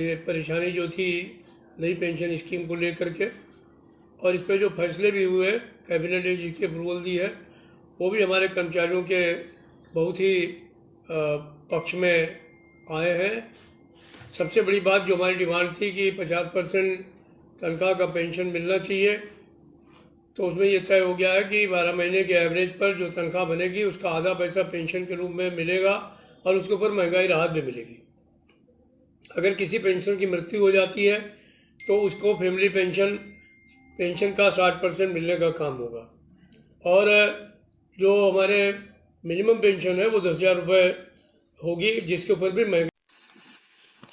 ये परेशानी जो थी नई पेंशन स्कीम को लेकर के, और इस पर जो फैसले भी हुए कैबिनेट ने जिसकी अप्रूवल दी है वो भी हमारे कर्मचारियों के बहुत ही पक्ष में आए हैं। सबसे बड़ी बात जो हमारी डिमांड थी कि 50% तनख्वाह का पेंशन मिलना चाहिए, तो उसमें ये तय हो गया है कि 12 महीने के एवरेज पर जो तनख्वाह बनेगी उसका आधा पैसा पेंशन के रूप में मिलेगा और उसके ऊपर महंगाई राहत भी मिलेगी। अगर किसी पेंशन की मृत्यु हो जाती है तो उसको फैमिली पेंशन का 60% मिलने का काम होगा, और जो हमारे मिनिमम पेंशन है वो 10,000 रुपये होगी, जिसके ऊपर भी महंगाई।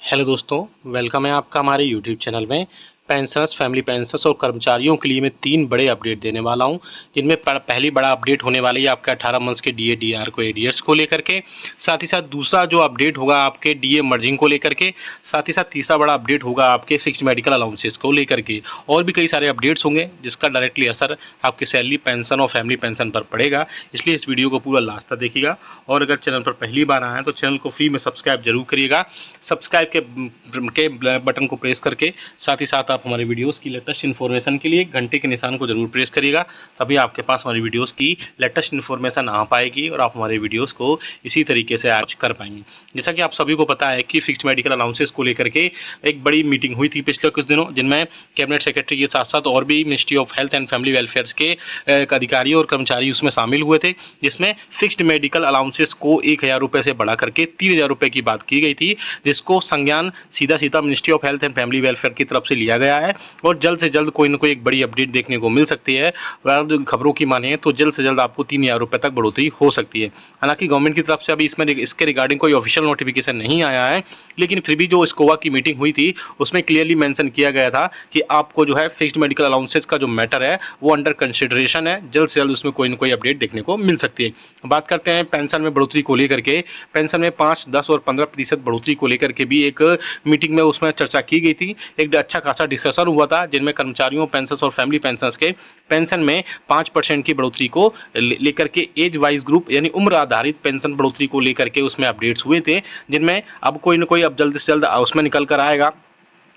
हेलो दोस्तों, वेलकम है आपका हमारे यूट्यूब चैनल में। पेंशनर्स, फैमिली पेंशनर्स और कर्मचारियों के लिए मैं 3 बड़े अपडेट देने वाला हूं, जिनमें पहली बड़ा अपडेट होने वाली है आपके 18 मंथ्स के डीए डीआर को एरियर्स को लेकर के। साथ ही साथ दूसरा जो अपडेट होगा आपके डीए मर्जिंग को लेकर के। साथ ही साथ तीसरा बड़ा अपडेट होगा आपके फिक्स्ड मेडिकल अलाउंसेस को लेकर के। और भी कई सारे अपडेट्स होंगे जिसका डायरेक्टली असर आपके सैलरी, पेंशन और फैमिली पेंशन पर पड़ेगा, इसलिए इस वीडियो को पूरा लास्ट तक देखिएगा। और अगर चैनल पर पहली बार आए हैं तो चैनल को फ्री में सब्सक्राइब जरूर करिएगा। सब्सक्राइब के बटन को प्रेस करके साथ ही साथ आप हमारे वीडियोस की लेटेस्ट इन्फॉर्मेशन के लिए घंटे के निशान को जरूर प्रेस करिएगा, तभी आपके पास हमारी वीडियोस की लेटेस्ट इन्फॉर्मेशन आ पाएगी और आप हमारे वीडियोस को इसी तरीके से आज कर पाएंगे। जैसा कि आप सभी को पता है कि फिक्स्ड मेडिकल अलाउंसेस को लेकर के एक बड़ी मीटिंग हुई थी पिछले कुछ दिनों, जिनमें कैबिनेट सेक्रेटरी के साथ साथ और भी ministry of health and family welfare के अधिकारी और कर्मचारी उसमें शामिल हुए थे, जिसमें फिक्स्ड मेडिकल अलाउंसेस को 1,000 रुपये से बढ़ा करके 3,000 रुपये की बात की गई थी, जिसको संज्ञान सीधा ministry of health and family welfare की तरफ से लिया गया है। और जल्द से जल्द कोई ना कोई एक बड़ी अपडेट देखने को मिल सकती है। खबरों की माने तो जल्द से जल्द आपको 3,000 रुपये तक बढ़ोतरी हो सकती है। हालांकि गवर्नमेंट की तरफ से अभी इसके रिगार्डिंग कोई ऑफिशियल नोटिफिकेशन नहीं आया है, लेकिन फिर भी जो स्कोवा की मीटिंग हुई थी उसमें क्लियरली मेंशन किया गया था कि आपको जो है फिक्स्ड मेडिकल अलाउंसेस का जो मैटर है वो अंडर कंसिडरेशन है। जल्द से जल्द उसमें कोई ना कोई अपडेट देखने को मिल सकती है। बात करते हैं पेंशन में बढ़ोतरी को लेकर के। पेंशन में 5, 10 और 15% बढ़ोतरी को लेकर के भी एक मीटिंग में उसमें चर्चा की गई थी। एक अच्छा खासा डिस्कशन हुआ था, जिनमें कर्मचारियों, पेंशनर्स और फैमिली पेंशनर्स के पेंशन में 5% की बढ़ोतरी को लेकर के एज वाइज ग्रुप यानी उम्र आधारित पेंशन बढ़ोतरी को लेकर के उसमें अपडेट्स हुए थे, जिनमें अब कोई ना कोई अब जल्द से जल्द उसमें निकल कर आएगा।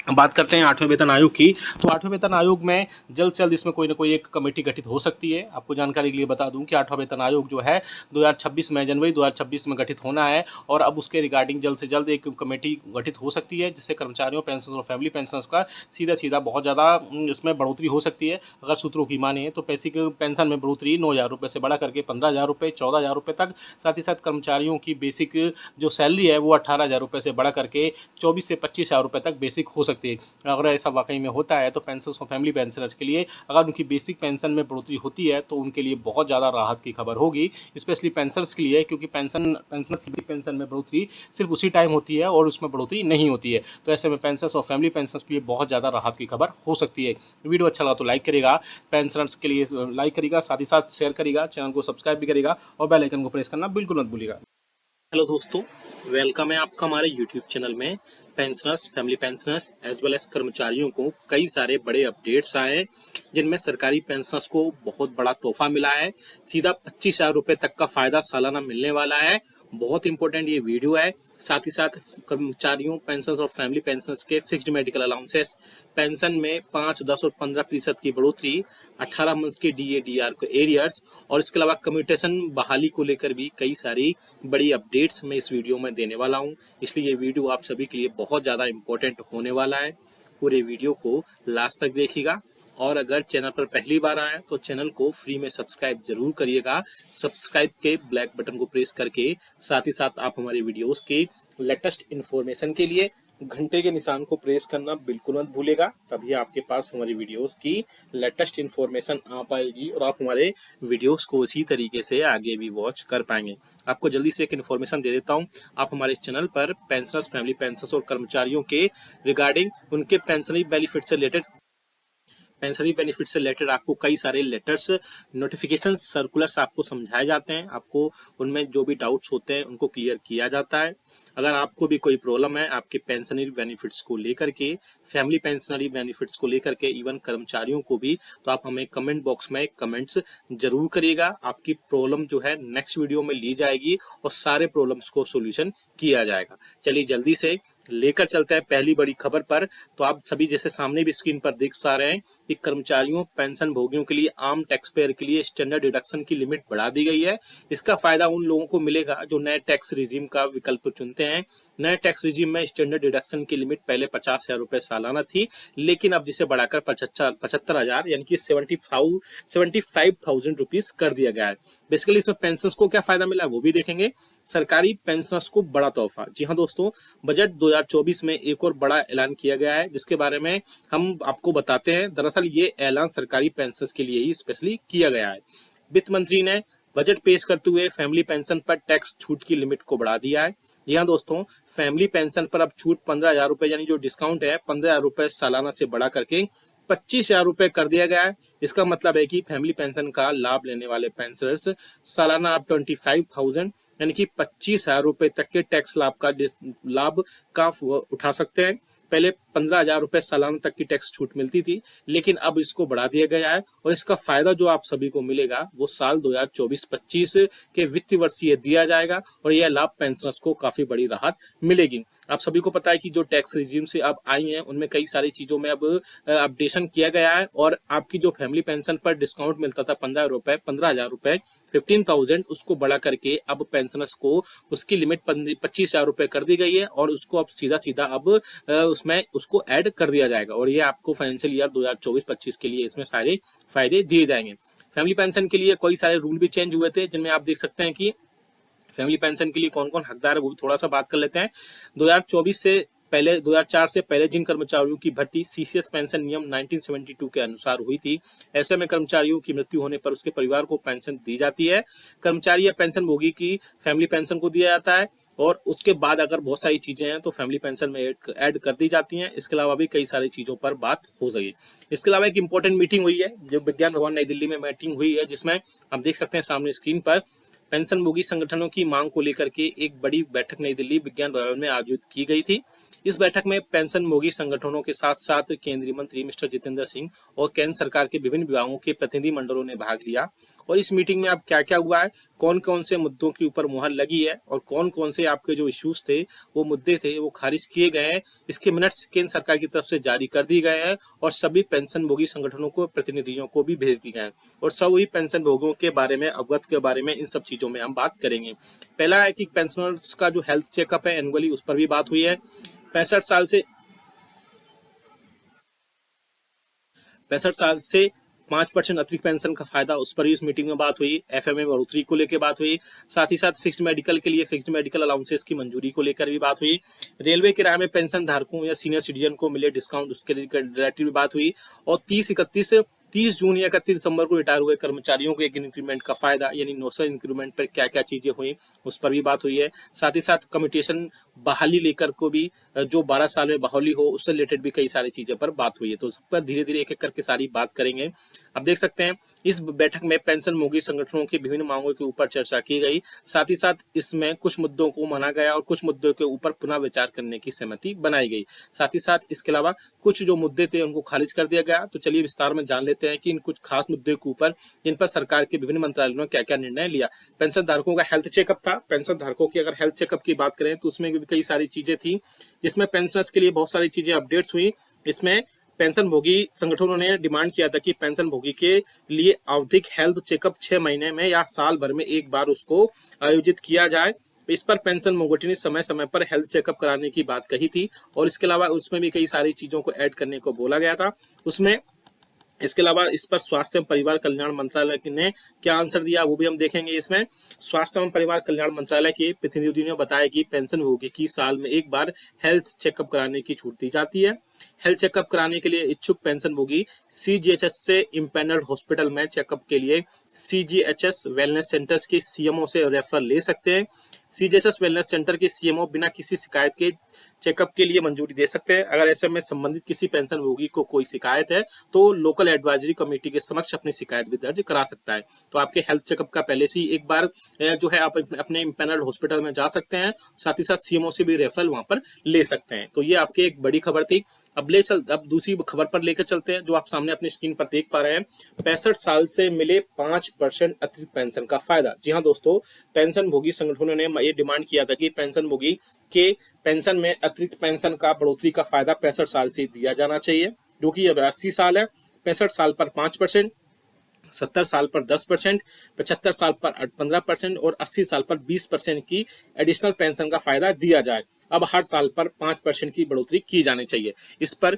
बात करते हैं 8वें वेतन आयोग की, तो 8वें वेतन आयोग में जल्द से जल्द इसमें कोई ना कोई एक कमेटी गठित हो सकती है। आपको जानकारी के लिए बता दूं कि 8वां वेतन आयोग जो है 2026 में, जनवरी 2026 में गठित होना है, और अब उसके रिगार्डिंग जल्द से जल्द एक कमेटी गठित हो सकती है, जिससे कर्मचारियों, पेंशन और फैमिली पेंशनर्स का सीधा बहुत ज़्यादा इसमें बढ़ोतरी हो सकती है। अगर सूत्रों की माने तो बेसिक पेंशन में बढ़ोतरी 9,000 रुपये से बढ़ा करके 15,000 रुपये, 14,000 रुपये तक। साथ ही साथ कर्मचारियों की बेसिक जो सैलरी है वो 18,000 रुपये से बढ़ा करके 24 से 25,000 रुपये तक बेसिक हो सकती है। अगर ऐसा वाकई में होता है तो पेंशनर्स और फैमिली पेंशनर्स के लिए अगर उनकी बेसिक पेंशन में बढ़ोतरी होती है तो उनके लिए बहुत ज़्यादा राहत की खबर होगी, स्पेशली पेंशनर्स के लिए, क्योंकि पेंशनर्स की पेंशन में बढ़ोतरी सिर्फ उसी टाइम होती है और उसमें बढ़ोतरी नहीं होती है। तो ऐसे में पेंशनर्स और फैमिली पेंशनर्स के लिए बहुत ज़्यादा राहत की खबर हो सकती है। वीडियो अच्छा लगा तो लाइक करेगा, पेंशनर्स के लिए लाइक करेगा, साथ ही साथ शेयर करेगा, चैनल को सब्सक्राइब भी करेगा और बेल आइकन को प्रेस करना बिल्कुल मत भूलिएगा। हेलो दोस्तों, वेलकम है आपका हमारे यूट्यूब चैनल में। Pensioners, family pensioners as well as कर्मचारियों को कई सारे बड़े अपडेट्स आए हैं, जिनमें सरकारी पेंशनर्स को बहुत बड़ा तोहफा मिला है। सीधा 25,000 रुपये तक का फायदा सालाना मिलने वाला है। बहुत इंपॉर्टेंट ये वीडियो है। साथ ही साथ कर्मचारियों, पेंशनर्स और फैमिली पेंशनर्स के फिक्स्ड मेडिकल अलाउंसेस, पेंशन में 5, 10 और 15% की बढ़ोतरी, 18 मंथ्स के डीए डीआर को एरियर्स, और इसके अलावा कम्यूटेशन बहाली को लेकर भी कई सारी बड़ी अपडेट्स मैं इस वीडियो में देने वाला हूं। इसलिए ये वीडियो आप सभी के लिए बहुत ज़्यादा इंपॉर्टेंट होने वाला है। पूरे वीडियो को लास्ट तक देखिएगा, और अगर चैनल पर पहली बार आए तो चैनल को फ्री में सब्सक्राइब जरूर करिएगा। सब्सक्राइब के ब्लैक बटन को प्रेस करके साथ ही साथ आप हमारी वीडियोस के लेटेस्ट इन्फॉर्मेशन के लिए घंटे के निशान को प्रेस करना बिल्कुल मत भूलेगा, तभी आपके पास हमारी वीडियोस की लेटेस्ट इन्फॉर्मेशन आ पाएगी और आप हमारे वीडियोस को इसी तरीके से आगे भी वॉच कर पाएंगे। आपको जल्दी से एक इन्फॉर्मेशन दे देता हूं। आप हमारे चैनल पर पेंशनर्स, फैमिली पेंशनर्स और कर्मचारियों के रिगार्डिंग उनके पेंशनरी बेनिफिट से रिलेटेड आपको कई सारे लेटर्स, नोटिफिकेशन, सर्कुलर्स आपको समझाए जाते हैं। आपको उनमें जो भी डाउट्स होते हैं उनको क्लियर किया जाता है। अगर आपको भी कोई प्रॉब्लम है आपके पेंशनरी बेनिफिट्स को लेकर के, फैमिली पेंशनरी बेनिफिट्स को लेकर के, इवन कर्मचारियों को भी, तो आप हमें कमेंट बॉक्स में कमेंट्स जरूर करिएगा। आपकी प्रॉब्लम जो है नेक्स्ट वीडियो में ली जाएगी और सारे प्रॉब्लम्स को सोल्यूशन किया जाएगा। चलिए जल्दी से लेकर चलते हैं पहली बड़ी खबर पर। तो आप सभी जैसे सामने भी स्क्रीन पर देख पा रहे हैं कि कर्मचारियों, पेंशन भोगियों के लिए, आम टैक्स पेयर के लिए स्टैंडर्ड डिडक्शन की लिमिट बढ़ा दी गई है। इसका फायदा उन लोगों को मिलेगा जो नए टैक्स रिजीम का विकल्प चुनते हैं। नए टैक्स रिजीम में स्टैंडर्ड डिडक्शन की लिमिट पहले 50,000 रुपए सालाना थी, लेकिन अब जिसे बढ़ाकर 75,000 यानी कि 75,000 रुपीज कर दिया गया है। बेसिकली इसमें पेंशन को क्या फायदा मिला वो भी देखेंगे। सरकारी पेंशनर्स को बड़ा तोहफा। जी हाँ दोस्तों, बजट 2024 में एक और बड़ा ऐलान किया गया है जिसके बारे में हम आपको बताते हैं। दरअसल ये ऐलान सरकारी पेंशनर्स के लिए ही स्पेशली किया गया है। वित्त मंत्री ने बजट पेश करते हुए फैमिली पेंशन पर टैक्स छूट की लिमिट को बढ़ा दिया है। जी हाँ दोस्तों, फैमिली पेंशन पर अब छूट 15,000 रुपए यानी जो डिस्काउंट है 15,000 रुपए सालाना से बढ़ा करके 25,000 रुपए कर दिया गया है। इसका मतलब है कि फैमिली पेंशन का लाभ लेने वाले पेंशनर्स सालाना अब 25,000 यानी कि 25,000 रुपए तक के टैक्स लाभ का उठा सकते हैं। पहले 15,000 रुपए सालाना तक की टैक्स छूट मिलती थी, लेकिन अब इसको बढ़ा दिया गया है और इसका फायदा जो आप सभी को मिलेगा वो साल 2024-25 के वित्तीय वर्ष ये दिया जाएगा और यह लाभ पेंशनर्स को काफी बड़ी राहत मिलेगी। आप सभी को पता है कि जो टैक्स रिजीम से अब आई हैं उनमें कई सारी चीजों में अब अपडेशन किया गया है और आपकी जो फैमिली पेंशन पर डिस्काउंट मिलता था 15,000 रुपए 15,000, उसको बढ़ा करके अब पेंशनर्स को उसकी लिमिट 25,000 रुपए कर दी गई है और उसको अब सीधा सीधा अब उसमें उसको ऐड कर दिया जाएगा और ये आपको फाइनेंशियल ईयर 2024-25 के लिए इसमें सारे फायदे दिए जाएंगे। फैमिली पेंशन के लिए कई सारे रूल भी चेंज हुए थे जिनमें आप देख सकते हैं कि फैमिली पेंशन के लिए कौन कौन हकदार है वो भी थोड़ा सा बात कर लेते हैं। 2004 से पहले जिन कर्मचारियों की भर्ती सीसीएस पेंशन नियम 1972 के अनुसार हुई थी, ऐसे में कर्मचारियों की मृत्यु होने पर उसके परिवार को पेंशन दी जाती है। कर्मचारी या पेंशन भोगी की फैमिली पेंशन को दिया जाता है और उसके बाद अगर बहुत सारी चीजें हैं तो फैमिली पेंशन में ऐड कर दी जाती हैं। इसके अलावा भी कई सारी चीजों पर बात हो सकी। इसके अलावा एक इंपॉर्टेंट मीटिंग हुई है जो विज्ञान भवन नई दिल्ली में मीटिंग हुई है, जिसमें आप देख सकते हैं सामने स्क्रीन पर पेंशन भोगी संगठनों की मांग को लेकर के एक बड़ी बैठक नई दिल्ली विज्ञान भवन में आयोजित की गई थी। इस बैठक में पेंशन भोगी संगठनों के साथ साथ केंद्रीय मंत्री मिस्टर जितेंद्र सिंह और केंद्र सरकार के विभिन्न विभागों के प्रतिनिधि मंडलों ने भाग लिया। और इस मीटिंग में अब क्या क्या हुआ है, कौन कौन से मुद्दों के ऊपर मुहर लगी है और कौन कौन से आपके जो इश्यूज थे वो मुद्दे थे वो खारिज किए गए हैं, इसके मिनट्स केंद्र सरकार की तरफ से जारी कर दिए गए हैं और सभी पेंशन भोगी संगठनों को प्रतिनिधियों को भी भेज दिए गए हैं और सभी पेंशन भोगियों के बारे में अवगत के बारे में इन सब चीजों में हम बात करेंगे। पहला है कि पेंशनर्स का जो हेल्थ चेकअप है एनुअली, उस पर भी बात हुई है। 65 साल से 5% अतिरिक्त पेंशन का फायदा, उस पर भी इस मीटिंग में बात हुई। एफएमए बढ़ोतरी को लेकर बात हुई। साथ ही साथ फिक्स्ड मेडिकल के लिए फिक्स्ड मेडिकल अलाउंसेस की मंजूरी को लेकर भी बात हुई। रेलवे किराए में पेंशन धारकों या सीनियर सिटीजन को मिले डिस्काउंट, उसके रिलेटेड भी बात हुई। और 30 जून या 31 दिसंबर को रिटायर हुए कर्मचारियों को एक इंक्रीमेंट का फायदा यानी नौसर इंक्रीमेंट पर क्या क्या चीजें हुई उस पर भी बात हुई है। साथ ही साथ कम्यूटेशन बहाली लेकर को भी, जो 12 साल में बहाली हो उससे रिलेटेड भी कई सारी चीजें पर बात हुई है। तो सब पर धीरे धीरे एक एक करके सारी बात करेंगे। अब देख सकते हैं इस बैठक में पेंशन भोगी संगठनों की विभिन्न मांगों के ऊपर चर्चा की गई। साथ ही साथ इसमें कुछ मुद्दों को माना गया और कुछ मुद्दों के ऊपर पुनः विचार करने की सहमति बनाई गई। साथ ही साथ इसके अलावा कुछ जो मुद्दे थे उनको खारिज कर दिया गया। तो चलिए विस्तार में जान लेते हैं कि इन कुछ खास मुद्दों के ऊपर जिन पर सरकार के विभिन्न मंत्रालयों ने क्या क्या निर्णय लिया। पेंशन धारकों का हेल्थ चेकअप था। पेंशन धारकों की अगर हेल्थ चेकअप की बात करें तो उसमें भी कई सारी चीजें थी जिसमें पेंशनर्स के लिए बहुत सारी चीजें अपडेट्स हुई। इसमें पेंशन भोगी संगठनों ने डिमांड किया था कि पेंशन भोगी के लिए आवधिक हेल्थ चेकअप 6 महीने में या साल भर में एक बार उसको आयोजित किया जाए। इस पर पेंशन भोगी ने समय समय पर हेल्थ चेकअप कराने की बात कही थी और इसके अलावा उसमें भी कई सारी चीजों को ऐड करने को बोला गया था। उसमें इसके अलावा इस पर स्वास्थ्य एवं परिवार कल्याण मंत्रालय ने क्या आंसर दिया वो भी हम देखेंगे। इसमें स्वास्थ्य एवं परिवार कल्याण मंत्रालय के प्रतिनिधियों ने बताया कि पेंशन भोगी की साल में एक बार हेल्थ चेकअप कराने की छूट दी जाती है। हेल्थ चेकअप कराने के लिए इच्छुक पेंशन भोगी सीजीएचएस से इम्पैनल्ड हॉस्पिटल में चेकअप के लिए सीजीएचएस वेलनेस सेंटर्स के सीएमओ से रेफरल ले सकते हैं। सीजीएचएस वेलनेस सेंटर के सीएमओ बिना किसी शिकायत के चेकअप के लिए मंजूरी दे सकते हैं। अगर ऐसे में संबंधित किसी पेंशनभोगी को कोई शिकायत है तो लोकल एडवाइजरी कमेटी के समक्ष अपनी शिकायत भी दर्ज करा सकता है। तो आपके हेल्थ चेकअप का पहले से ही एक बार जो है आप अपने पैनल हॉस्पिटल में जा सकते हैं, साथ ही साथ सीएमओ से भी रेफरल वहां पर ले सकते हैं। तो ये आपकी एक बड़ी खबर थी। अब दूसरी खबर पर लेकर चलते हैं जो आप सामने अपनी स्क्रीन पर देख पा रहे हैं। 65 साल से मिले 5% अतिरिक्त पेंशन का फायदा। जी हाँ दोस्तों, पेंशन भोगी संगठनों ने ये डिमांड किया था कि पेंशन भोगी के पेंशन में अतिरिक्त पेंशन का बढ़ोतरी का फायदा 65 साल से दिया जाना चाहिए, जो कि अब 80 साल है। 65 साल पर 5%, 70 साल पर 10%, 75 साल पर 15% और 80 साल पर 20% की एडिशनल पेंशन का फायदा दिया जाए। अब हर साल पर 5% की बढ़ोतरी की जानी चाहिए। इस पर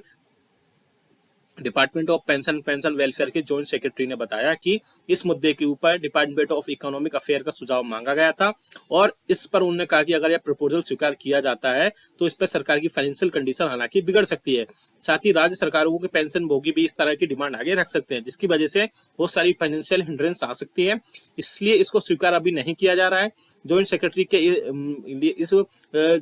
डिपार्टमेंट ऑफ पेंशन वेलफेयर के जॉइंट सेक्रेटरी ने बताया कि इस मुद्दे के ऊपर डिपार्टमेंट ऑफ इकोनॉमिक अफेयर का सुझाव मांगा गया था और इस पर उन्होंने कहा कि अगर यह प्रपोजल स्वीकार किया जाता है तो इस पर सरकार की फाइनेंशियल कंडीशन हालांकि बिगड़ सकती है। साथ ही राज्य सरकारों के पेंशन भोगी भी इस तरह की डिमांड आगे रख सकते हैं, जिसकी वजह से बहुत सारी फाइनेंशियल हिंड्रेंस आ सकती है। इसलिए इसको स्वीकार अभी नहीं किया जा रहा है। जॉइंट सेक्रेटरी के इस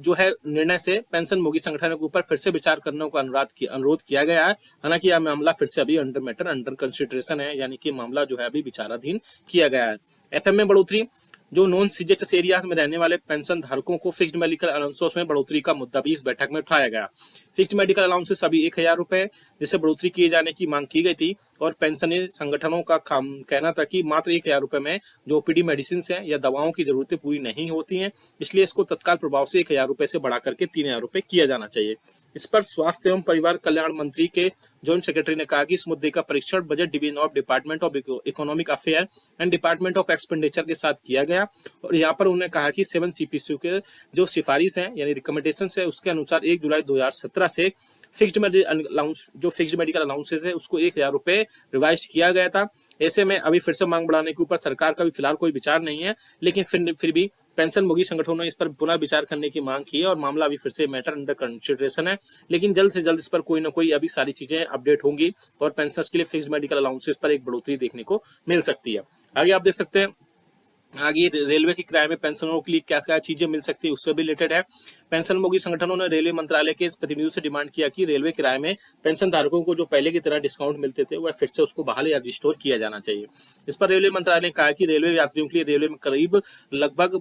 जो है निर्णय से पेंशन भोगी संगठनों के ऊपर फिर से विचार करने का अनुरोध किया गया है। हालांकि यह मामला फिर से अभी अंडर कंसिडरेशन है, यानी कि मामला जो है अभी विचाराधीन किया गया है। एफएम में बढ़ोतरी। जो नॉन सीजीएचएस एरियाज में रहने वाले पेंशन धारकों को फिक्स्ड मेडिकल अलाउंसेस में बढ़ोतरी का मुद्दा भी इस बैठक में उठाया गया। फिक्स्ड मेडिकल अलाउंसेस अभी 1000 रुपए जिससे बढ़ोतरी किए जाने की मांग की गई थी और पेंशनर संगठनों का कहना था कि मात्र 1000 रुपए में जो ओपीडी मेडिसिन है या दवाओं की जरूरतें पूरी नहीं होती हैं, इसलिए इसको तत्काल प्रभाव से 1000 रुपए से बढ़ा करके 3000 रुपए किया जाना चाहिए। इस पर स्वास्थ्य एवं परिवार कल्याण मंत्री के जॉइंट सेक्रेटरी ने कहा कि इस मुद्दे का परीक्षण budget division of department of economic affair and department of expenditure के साथ किया गया और यहाँ पर उन्होंने कहा कि 7 सीपीसी के जो सिफारिश है यानी रिकमेंडेशन है उसके अनुसार 1 जुलाई 2017 से फिक्स्ड मेडिकल अलाउंसेस है उसको 1000 रुपए रिवाइज किया गया था। ऐसे में अभी फिर से मांग बढ़ाने के ऊपर सरकार का भी फिलहाल कोई विचार नहीं है, लेकिन फिर भी पेंशन भोगी संगठनों ने इस पर पुनः विचार करने की मांग की है और मामला अभी फिर से मैटर अंडर कंसिडरेशन है। लेकिन जल्द से जल्द इस पर कोई ना कोई अभी सारी चीजें अपडेट होंगी और पेंशनर्स के लिए फिक्स्ड मेडिकल अलाउंसेस पर एक बढ़ोतरी देखने को मिल सकती है। आगे आप देख सकते हैं आगे रेलवे के किराए में पेंशनरों के लिए क्या क्या चीजें मिल सकती है उससे भी रिलेटेड है। पेंशनभोगी संगठनों ने रेलवे मंत्रालय के प्रतिनिधियों से डिमांड किया कि रेलवे किराए में पेंशन धारकों को जो पहले की तरह डिस्काउंट मिलते थे वह फिर से उसको बहाल या रिस्टोर किया जाना चाहिए। इस पर रेलवे मंत्रालय ने कहा कि रेलवे यात्रियों के लिए रेलवे में करीब लगभग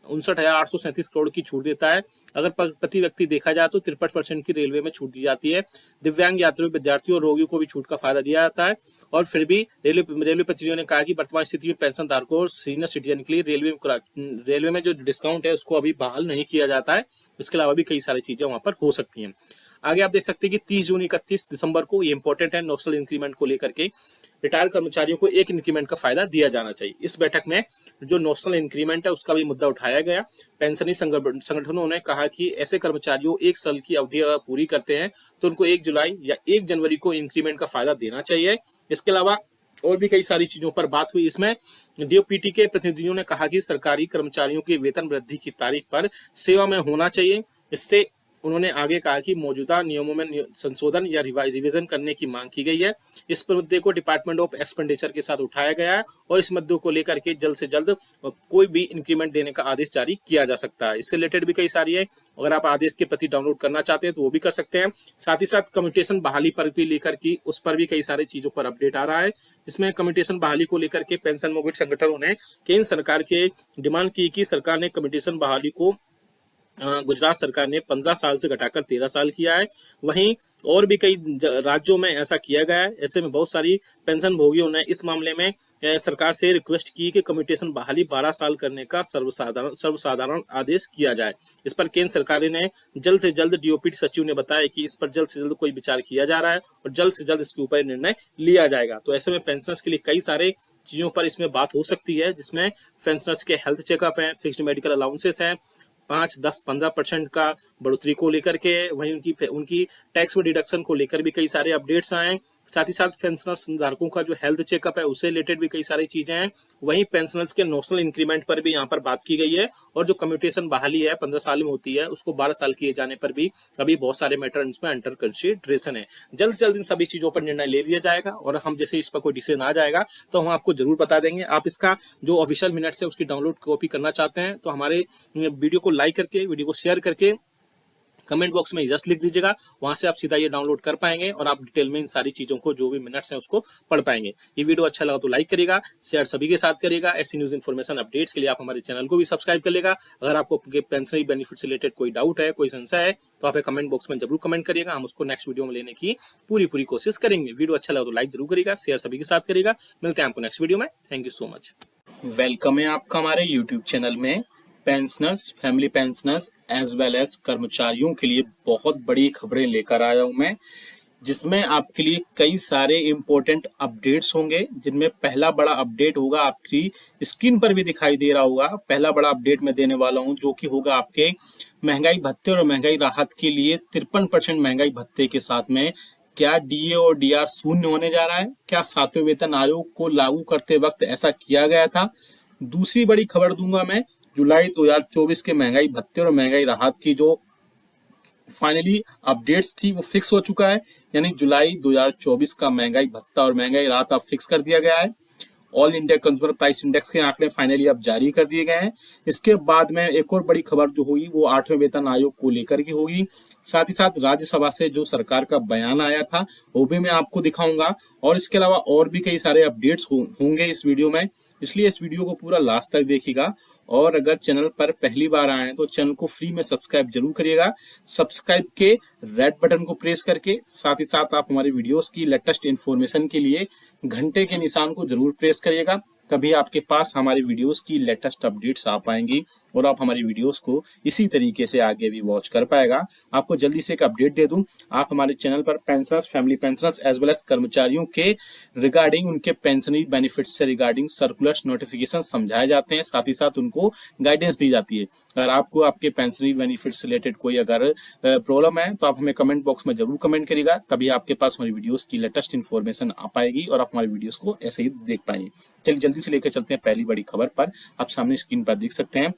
59,837 करोड़ की छूट देता है। अगर प्रति व्यक्ति देखा जाए तो 53% की रेलवे में छूट दी जाती है। दिव्यांग यात्रियों, विद्यार्थियों और रोगियों को भी छूट का फायदा दिया जाता है और फिर भी रेलवे प्रतिनिधियों ने कहा कि वर्तमान स्थिति में पेंशन धारकों और सीनियर सिटीजन के लिए रेलवे में जो डिस्काउंट है उसको अभी बहाल नहीं किया जाता है। इसके अलावा भी कई सारी चीजें वहां पर हो सकती हैं। आगे आप देख सकते हैं कि 30 जून 31 दिसंबर को ये इंपॉर्टेंट है, नोशनल इंक्रीमेंट को लेकर के रिटायर्ड कर्मचारियों को एक इंक्रीमेंट का फायदा दिया जाना चाहिए। इस बैठक में जो नोशनल इंक्रीमेंट है उसका भी मुद्दा उठाया गया। पेंशनी संगठनों ने कहा कि ऐसे कर्मचारियों 1 साल की अवधि पूरी करते हैं तो उनको 1 जुलाई या 1 जनवरी को इंक्रीमेंट का फायदा देना चाहिए। इसके अलावा और भी कई सारी चीजों पर बात हुई। इसमें डीओपीटी के प्रतिनिधियों ने कहा कि सरकारी कर्मचारियों की वेतन वृद्धि की तारीख पर सेवा में होना चाहिए। इससे उन्होंने आगे कहा कि मौजूदा नियमों में संशोधन या रिवीजन करने की मांग की गई है। इस मुद्दे को डिपार्टमेंट ऑफ एक्सपेंडिचर के साथ उठाया गया है और इस मुद्दे को लेकर के जल्द से जल्द कोई भी इंक्रीमेंट देने का आदेश जारी किया जा सकता है। इससे रिलेटेड भी कई सारी है, अगर आप आदेश की प्रति डाउनलोड करना चाहते हैं तो वो भी कर सकते हैं। साथ ही साथ कम्यूटेशन बहाली पर भी लेकर की उस पर भी कई सारी चीजों पर अपडेट आ रहा है। इसमें कम्यूटेशन बहाली को लेकर के पेंशनभोगी संगठनों ने केंद्र सरकार के डिमांड की कि सरकार ने कम्यूटेशन बहाली को गुजरात सरकार ने 15 साल से घटाकर 13 साल किया है। वहीं और भी कई राज्यों में ऐसा किया गया है। ऐसे में बहुत सारी पेंशन भोगियों ने इस मामले में सरकार से रिक्वेस्ट की कि कम्यूटेशन बहाली 12 साल करने का सर्वसाधारण आदेश किया जाए। इस पर केंद्र सरकार ने जल्द से जल्द डीओपीटी सचिव ने बताया कि इस पर जल्द से जल्द कोई विचार किया जा रहा है और जल्द से जल्द इसके ऊपर निर्णय लिया जाएगा। तो ऐसे में पेंशनर्स के लिए कई सारे चीजों पर इसमें बात हो सकती है, जिसमें पेंशनर्स के हेल्थ चेकअप है, फिक्स्ड मेडिकल अलाउंसेस है, 5, 10, 15% का बढ़ोतरी को लेकर के, वहीं उनकी टैक्स में डिडक्शन को लेकर भी कई सारे अपडेट्स आए साथ ही साथ पेंशनर्स धारकों का जो हेल्थ चेकअप है उससे रिलेटेड भी कई सारी चीजें हैं। वहीं पेंशनर्स के नॉशनल इंक्रीमेंट पर भी यहाँ पर बात की गई है, और जो कम्यूटेशन बहाली है 15 साल में होती है उसको 12 साल किए जाने पर भी अभी बहुत सारे मैटर इसमें अंडर कंसिडरेशन है। जल्द से जल्द इन सभी चीजों पर निर्णय ले लिया जाएगा, और हम जैसे इस पर कोई डिसीजन आ जाएगा तो हम आपको जरूर बता देंगे। आप इसका जो ऑफिशियल मिनट्स है उसकी डाउनलोड कॉपी करना चाहते हैं तो हमारे वीडियो को लाइक करके, वीडियो को शेयर करके कमेंट बॉक्स में यस लिख दीजिएगा। वहां से आप सीधा ये डाउनलोड कर पाएंगे और आप डिटेल में इन सारी चीजों को, जो भी मिनट्स हैं, उसको पढ़ पाएंगे। ये वीडियो अच्छा लगा तो लाइक करिएगा, शेयर सभी के साथ करिएगा। ऐसी न्यूज इन्फॉर्मेशन अपडेट्स के लिए आप हमारे चैनल को भी सब्सक्राइब कर लेगा। अगर आपको पेंशनरी बेनिफिट से रिलेटेड कोई डाउट है, कोई संशय है, तो आप कमेंट बॉक्स में जरूर कमेंट करिएगा। हम उसको नेक्स्ट वीडियो में लेने की पूरी कोशिश करेंगे। वीडियो अच्छा लगा तो लाइक जरूर करिएगा, शेयर सभी के साथ करिएगा। मिलते हैं आपको नेक्स्ट वीडियो में। Thank you so much. Welcome है आपका हमारे यूट्यूब चैनल में। Pensioners, family pensioners as well as कर्मचारियों के लिए बहुत बड़ी खबरें लेकर आया हूं मैं, जिसमें आपके लिए कई सारे इंपॉर्टेंट अपडेट्स होंगे। जिनमें पहला बड़ा अपडेट होगा, आपकी स्क्रीन पर भी दिखाई दे रहा होगा। पहला बड़ा अपडेट मैं देने वाला हूं जो कि होगा आपके महंगाई भत्ते और महंगाई राहत के लिए 53% महंगाई भत्ते के साथ में क्या डीए और डीआर शून्य होने जा रहा है। क्या 7वें वेतन आयोग को लागू करते वक्त ऐसा किया गया था। दूसरी बड़ी खबर दूंगा मैं, जुलाई 2024 के महंगाई भत्ते और महंगाई राहत की जो फाइनली अपडेट्स थी वो फिक्स हो चुका है। यानी जुलाई 2024 का महंगाई भत्ता और महंगाई राहत अब फिक्स कर दिया गया है। All India consumer price index के आंकड़े फाइनली अब जारी कर दिए गए हैं। इसके बाद में एक और बड़ी खबर जो होगी वो 8वें वेतन आयोग को लेकर की होगी। साथ ही साथ राज्यसभा से जो सरकार का बयान आया था वो भी मैं आपको दिखाऊंगा, और इसके अलावा और भी कई सारे अपडेट्स होंगे इस वीडियो में। इसलिए इस वीडियो को पूरा लास्ट तक देखिएगा, और अगर चैनल पर पहली बार आए हैं तो चैनल को फ्री में सब्सक्राइब जरूर करिएगा। सब्सक्राइब के रेड बटन को प्रेस करके, साथ ही साथ आप हमारे वीडियोस की लेटेस्ट इन्फॉर्मेशन के लिए घंटे के निशान को जरूर प्रेस करिएगा। तभी आपके पास हमारी वीडियोस की लेटेस्ट अपडेट्स आ पाएंगी और आप हमारी वीडियोस को इसी तरीके से आगे भी वॉच कर पाएगा। आपको जल्दी से एक अपडेट दे दूं, आप हमारे चैनल पर pensioners, family pensioners as well as कर्मचारियों के रिगार्डिंग उनके पेंशनरी बेनिफिट्स से रिगार्डिंग सर्कुलर्स, नोटिफिकेशन समझाए जाते हैं। साथ ही साथ उनको गाइडेंस दी जाती है। अगर आपको आपके पेंशनरी बेनिफिट्स से रिलेटेड कोई अगर प्रॉब्लम है तो आप हमें कमेंट बॉक्स में जरूर कमेंट करिएगा। तभी आपके पास हमारी वीडियोस की लेटेस्ट इन्फॉर्मेशन आ पाएगी और आप हमारी वीडियोस को ऐसे ही देख पाएंगे। चलिए जल्दी से लेकर चलते हैं पहली बड़ी खबर पर। आप सामने स्क्रीन पर देख सकते हैं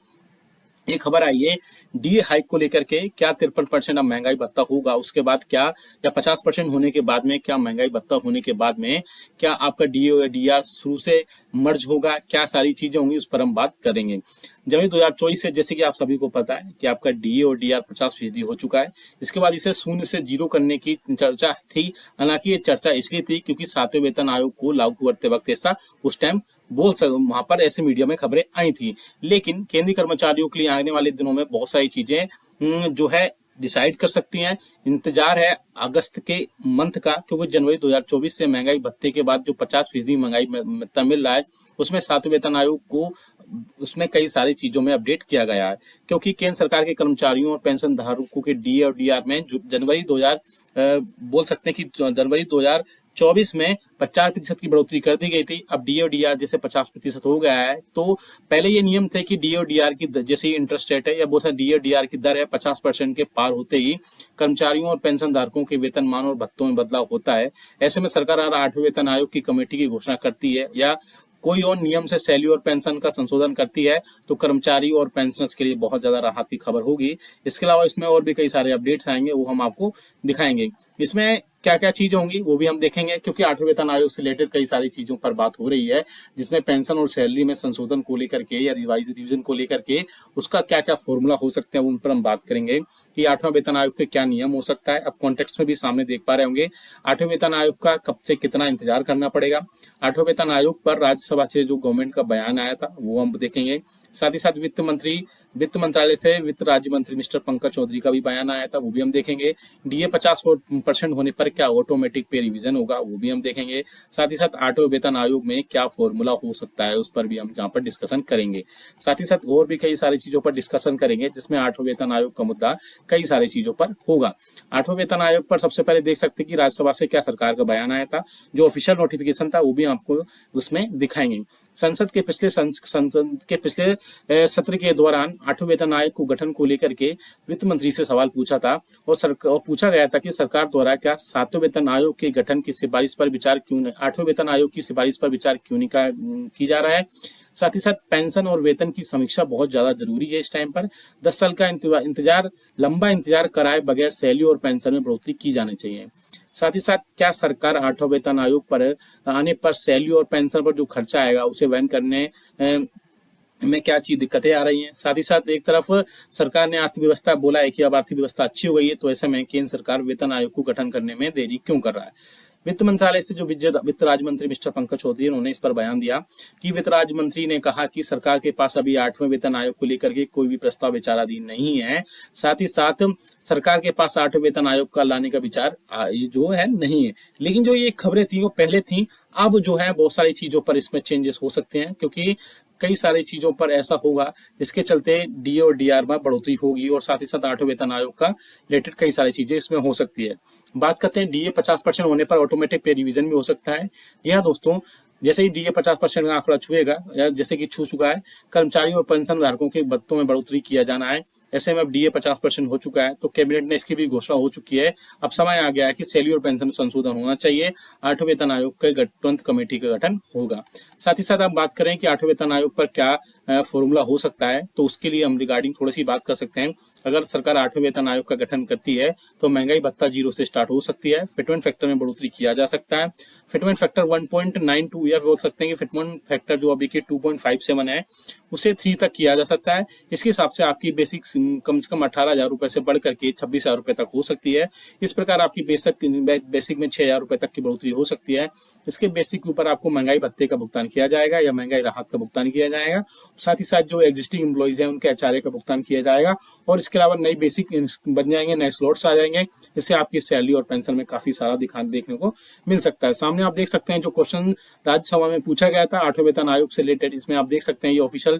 ये खबर आई है डीए हाइक को लेकर के। क्या 53% अब महंगाई भत्ता होगा, उसके बाद क्या, या 50% होने के बाद में क्या महंगाई भत्ता होने के बाद में क्या आपका डीए या डीआर शुरू से मर्ज होगा, क्या सारी चीजें होंगी उस पर हम बात करेंगे। जनवरी 2024 से जैसे कि आप सभी को पता है कि आपका डीए और डीआर 50% हो चुका है। इसके बाद इसे 0 से 0 करने की चर्चा थी। हालांकि ये चर्चा इसलिए थी क्योंकि 7वें वेतन आयोग को लागू करते वक्त ऐसा उस टाइम वहां पर ऐसे मीडिया में खबरें आई थी। लेकिन केंद्रीय कर्मचारियों के लिए आने वाले दिनों में बहुत सारी चीजें जो है डिसाइड कर सकती हैं। इंतजार है अगस्त के मंथ का, क्योंकि जनवरी 2024 से महंगाई भत्ते के बाद जो 50% महंगाई भत्ता मिल रहा है उसमें 7वें वेतन आयोग को उसमें कई सारी चीजों में अपडेट किया गया है। क्योंकि केंद्र सरकार के कर्मचारियों और पेंशन धारकों के डीए और डीआर में जनवरी 2024 में 50% की बढ़ोतरी कर दी गई थी। अब डीए और डीआर जैसे 50% हो गया है, तो पहले ये नियम थे कि डीए और डीआर की जैसे ही इंटरेस्ट रेट है या बहुत सारे डीए और डीआर की दर है 50% के पार होते ही कर्मचारियों और पेंशन धारकों के वेतनमान और भत्तों में बदलाव होता है। ऐसे में सरकार 8वें वेतन आयोग की कमेटी की घोषणा करती है या कोई और नियम से सैलरी और पेंशन का संशोधन करती है तो कर्मचारी और पेंशनर्स के लिए बहुत ज्यादा राहत की खबर होगी। इसके अलावा इसमें और भी कई सारे अपडेट्स आएंगे, वो हम आपको दिखाएंगे। इसमें क्या क्या चीजें होंगी वो भी हम देखेंगे, क्योंकि 8वें वेतन आयोग से रिलेटेड कई सारी चीजों पर बात हो रही है, जिसमें पेंशन और सैलरी में संशोधन को लेकर के या रिवीजन को लेकर के उसका क्या क्या फॉर्मूला हो सकते हैं उन पर हम बात करेंगे कि 8वां वेतन आयोग के क्या नियम हो सकता है। अब कॉन्टेक्स्ट में भी सामने देख पा रहे होंगे 8वें वेतन आयोग का कब से कितना इंतजार करना पड़ेगा। 8वें वेतन आयोग पर राज्यसभा से जो गवर्नमेंट का बयान आया था वो हम देखेंगे। साथ ही साथ वित्त मंत्रालय से वित्त राज्य मंत्री मिस्टर पंकज चौधरी का भी बयान आया था, वो भी हम देखेंगे। डीए 50% होने पर क्या ऑटोमेटिक पे रिवीजन होगा, वो भी हम देखेंगे। साथ ही साथ 8वें वेतन आयोग में क्या फॉर्मूला हो सकता है उस पर भी हम जहाँ पर डिस्कशन करेंगे। साथ ही साथ और भी कई सारी चीजों पर डिस्कशन करेंगे, जिसमें 8वें वेतन आयोग का मुद्दा कई सारी चीजों पर होगा। 8वें वेतन आयोग पर सबसे पहले देख सकते हैं कि राज्यसभा से क्या सरकार का बयान आया था, जो ऑफिशियल नोटिफिकेशन था वो भी आपको उसमें दिखाएंगे। संसद के पिछले सत्र के दौरान 8वें वेतन आयोग को गठन को लेकर के वित्त मंत्री से सवाल पूछा था और पूछा गया था कि सरकार द्वारा क्या 7वें वेतन आयोग के गठन की सिफारिश पर विचार क्यों नहीं 8वें वेतन आयोग की सिफारिश पर विचार क्यों नहीं की जा रहा है। साथ ही साथ पेंशन और वेतन की समीक्षा बहुत ज्यादा जरूरी है इस टाइम पर। 10 साल का लंबा इंतजार कराए बगैर सैलरी और पेंशन में बढ़ोतरी की जानी चाहिए। साथ ही साथ क्या सरकार 8वें वेतन आयोग पर आने पर सैलरी और पेंशन पर जो खर्चा आएगा उसे वहन करने में क्या चीज दिक्कतें आ रही हैं। साथ ही साथ एक तरफ सरकार ने अर्थव्यवस्था बोला है कि अब अर्थव्यवस्था अच्छी हो गई है, तो ऐसे में केंद्र सरकार वेतन आयोग को गठन करने में देरी क्यों कर रहा है। वित्त मंत्रालय से जो वित्त राज्य मंत्री मिस्टर पंकज चौधरी उन्होंने इस पर बयान दिया कि वित्त राज्य मंत्री ने कहा कि सरकार के पास अभी 8वें वेतन आयोग को लेकर के कोई भी प्रस्ताव विचाराधीन नहीं है। साथ ही साथ सरकार के पास 8वें वेतन आयोग का लाने का विचार जो है नहीं है। लेकिन जो ये खबरें थी वो पहले थी, अब जो है बहुत सारी चीजों पर इसमें चेंजेस हो सकते हैं, क्योंकि कई सारी चीजों पर ऐसा होगा जिसके चलते डीए और डीआर में बढ़ोतरी होगी और साथ ही साथ 8वें वेतन आयोग का रिलेटेड कई सारी चीजें इसमें हो सकती है। बात करते हैं डीए 50% होने पर ऑटोमेटिक पे रिवीजन भी हो सकता है। यह दोस्तों जैसे ही डीए 50% का आंकड़ा छुएगा या जैसे कि छू चुका है, कर्मचारियों और पेंशन धारकों के भत्तों में बढ़ोतरी किया जाना है। ऐसे में अब डीए 50% हो चुका है तो कैबिनेट ने इसकी भी घोषणा हो चुकी है। अब समय आ गया है कि सैलरी और पेंशन में संशोधन होना चाहिए। 8वें वेतन आयोग के तुरंत कमेटी का गठन होगा। साथ ही साथ हम बात करें कि 8वें वेतन आयोग पर क्या फॉर्मूला हो सकता है, तो उसके लिए हम रिगार्डिंग थोड़ी सी बात कर सकते हैं। अगर सरकार 8वें वेतन आयोग का गठन करती है तो महंगाई भत्ता 0 से स्टार्ट हो सकती है। फिटमेंट फैक्टर में बढ़ोतरी किया जा सकता है। फिटमेंट फैक्टर 1.92 या बोल सकते हैं कि फिटमेंट फैक्टर जो अभी के 2.57 है उसे 3 तक किया जा सकता है। इसके हिसाब से आपकी बेसिक कम से कम 18,000 रुपए से बढ़ करके 26,000 रुपए तक हो सकती है। इस प्रकार आपकी बेसिक में 6,000 रुपए तक की बढ़ोतरी हो सकती है। इसके बेसिक के ऊपर आपको महंगाई भत्ते का भुगतान किया जाएगा या महंगाई राहत का भुगतान किया जाएगा। साथ ही साथ जो एग्जिस्टिंग एम्प्लॉइज हैं उनके एचआरए का भुगतान किया जाएगा और इसके अलावा नई बेसिक बन जाएंगे, नए स्लॉट्स आ जाएंगे, जिससे आपकी सैलरी और पेंशन में काफी सारा देखने को मिल सकता है। सामने आप देख सकते हैं जो क्वेश्चन राज्यसभा में पूछा गया था 8वें वेतन आयोग से रिलेटेड, इसमें आप देख सकते हैं ये ऑफिशियल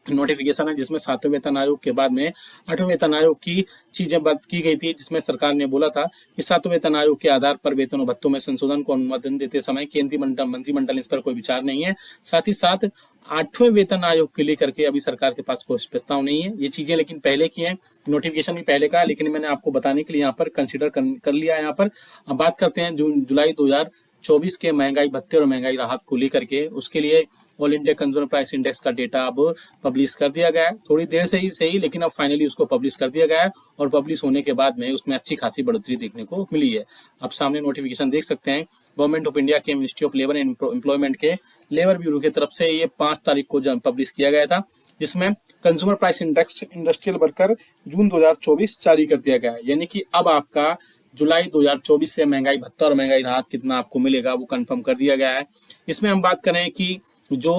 नोटिफिकेशन है जिसमें 7वें वेतन आयोग के बाद में 8वें वेतन आयोग की चीजें बात की गई थी, जिसमें सरकार ने बोला था कि 7वें वेतन आयोग के आधार पर वेतन और भत्तों में संशोधन को अनुमोदन देते समय केंद्रीय मंत्रिमंडल इस पर कोई विचार नहीं है। साथ ही साथ 8वें वेतन आयोग के लेकर के अभी सरकार के पास कोई प्रस्ताव नहीं है। ये चीजें लेकिन पहले की हैं, नोटिफिकेशन भी पहले का है, लेकिन मैंने आपको बताने के लिए यहाँ पर कंसिडर कर लिया है। यहाँ पर अब बात करते हैं जुलाई 2024 के महंगाई भत्ते और महंगाई राहत को लेकर के। उसके लिए all India consumer price index का डेटा अब पब्लिश कर दिया गया है। थोड़ी देर से ही सही, लेकिन अब फाइनली उसको पब्लिश कर दिया गया है और पब्लिश होने के बाद में उसमें अच्छी खासी बढ़ोतरी देखने को मिली है। अब सामने नोटिफिकेशन देख सकते हैं गवर्नमेंट ऑफ इंडिया के ministry of labour and employment के लेबर ब्यूरो की तरफ से ये 5 तारीख को पब्लिश किया गया था, जिसमें consumer price index industrial worker जून 2024 जारी कर दिया गया है। यानी कि अब आपका जुलाई 2024 से महंगाई भत्ता और महंगाई राहत कितना आपको मिलेगा वो कंफर्म कर दिया गया है। इसमें हम बात करें कि जो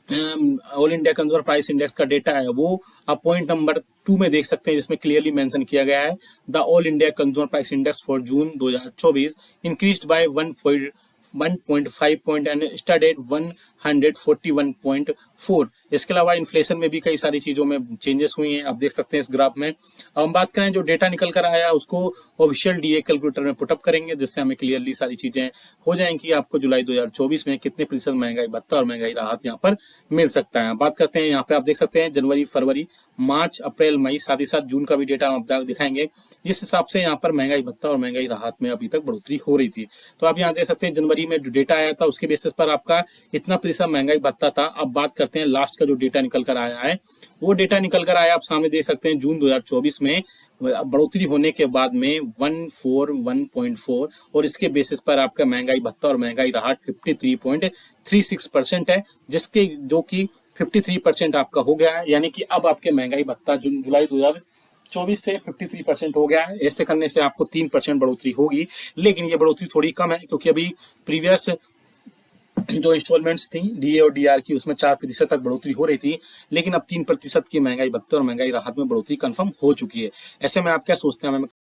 all India consumer price index का डेटा है वो आप पॉइंट नंबर 2 में देख सकते हैं, जिसमें क्लियरली मेंशन किया गया है the all India consumer price index for June 2024 increased by 1.5 point and stand at 141.4। इसके अलावा इन्फ्लेशन में भी कई सारी चीजों में चेंजेस हुई हैं, आप देख सकते हैं इस ग्राफ में। अब हम बात करें जो डेटा निकल कर आया उसको ऑफिशियल डीए कैलकुलेटर में पुटअप करेंगे, जिससे हमें क्लियरली सारी चीजें हो जाएंगी। आपको जुलाई 2024 में कितने प्रतिशत महंगाई भत्ता और महंगाई राहत यहाँ पर मिल सकता है। बात करते हैं यहाँ पे आप देख सकते हैं जनवरी, फरवरी, मार्च, अप्रैल, मई, साथ ही साथ जून का भी डेटा हम दिखाएंगे। जिस हिसाब से यहाँ पर महंगाई भत्ता और महंगाई राहत में अभी तक बढ़ोतरी हो रही थी, तो आप यहाँ देख सकते हैं जनवरी में जो डेटा आया था उसके बेसिस पर आपका इतना प्रतिशत महंगाई भत्ता था। अब बात करते हैं लास्ट का जो डेटा निकल कर आया है, वो डेटा निकल कर आया आप सामने देख सकते हैं जून 2024 में बढ़ोतरी होने के बाद में 141.4 और इसके बेसिस पर आपका महंगाई भत्ता और महंगाई राहत 53.36% है, जिसके जो कि 53% आपका हो गया है। यानी कि अब आपके महंगाई भत्ता जुलाई 2024 से 53% हो गया है। ऐसे करने से आपको 3% बढ़ोतरी होगी, लेकिन ये बढ़ोतरी थोड़ी कम है क्योंकि अभी प्रीवियस जो इंस्टॉलमेंट्स थी डीए और डीआर की उसमें 4% तक बढ़ोतरी हो रही थी, लेकिन अब 3% की महंगाई भत्ते और महंगाई राहत में बढ़ोतरी कंफर्म हो चुकी है। ऐसे में आप क्या सोचते हैं, हमें